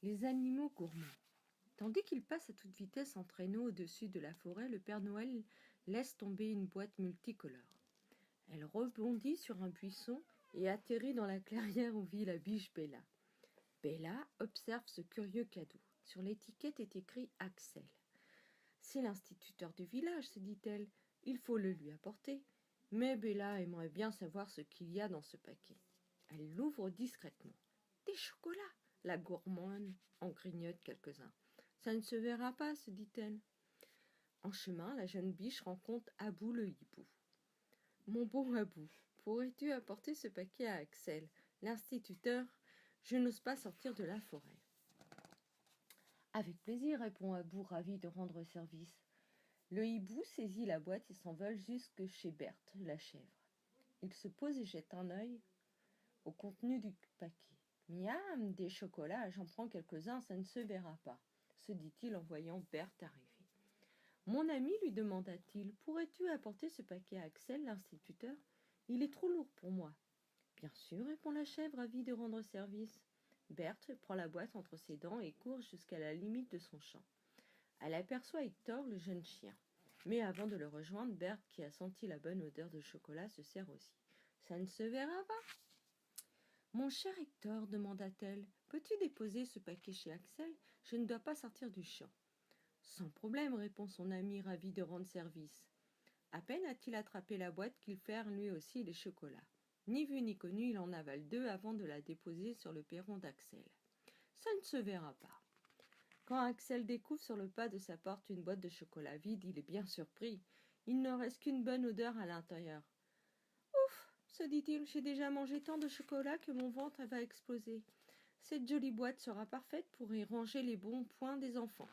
Les animaux gourmands. Tandis qu'il passe à toute vitesse en traîneau au-dessus de la forêt, le Père Noël laisse tomber une boîte multicolore. Elle rebondit sur un buisson et atterrit dans la clairière où vit la biche Bella. Bella observe ce curieux cadeau. Sur l'étiquette est écrit « Axel ». C'est l'instituteur du village, se dit-elle. Il faut le lui apporter. Mais Bella aimerait bien savoir ce qu'il y a dans ce paquet. Elle l'ouvre discrètement. Des chocolats. La gourmande en grignote quelques-uns. Ça ne se verra pas, se dit-elle. En chemin, la jeune biche rencontre Abou le hibou. Mon bon Abou, pourrais-tu apporter ce paquet à Axel, l'instituteur? Je n'ose pas sortir de la forêt. Avec plaisir, répond Abou, ravi de rendre service. Le hibou saisit la boîte et s'envole jusque chez Berthe, la chèvre. Il se pose et jette un œil au contenu du paquet. Miam, des chocolats, j'en prends quelques-uns, ça ne se verra pas, se dit-il en voyant Berthe arriver. Mon ami, lui demanda-t-il, pourrais-tu apporter ce paquet à Axel, l'instituteur? Il est trop lourd pour moi. Bien sûr, répond la chèvre, ravie de rendre service. Berthe prend la boîte entre ses dents et court jusqu'à la limite de son champ. Elle aperçoit Hector, le jeune chien. Mais avant de le rejoindre, Berthe, qui a senti la bonne odeur de chocolat, se sert aussi. Ça ne se verra pas. Mon cher Hector, demanda-t-elle, peux-tu déposer ce paquet chez Axel? Je ne dois pas sortir du champ. Sans problème, répond son ami, ravi de rendre service. À peine a-t-il attrapé la boîte qu'il ferme lui aussi les chocolats. Ni vu ni connu, il en avale 2 avant de la déposer sur le perron d'Axel. Ça ne se verra pas. Quand Axel découvre sur le pas de sa porte une boîte de chocolat vide, il est bien surpris. Il ne reste qu'une bonne odeur à l'intérieur. Ouf, se dit-il, j'ai déjà mangé tant de chocolat que mon ventre va exploser. Cette jolie boîte sera parfaite pour y ranger les bons points des enfants.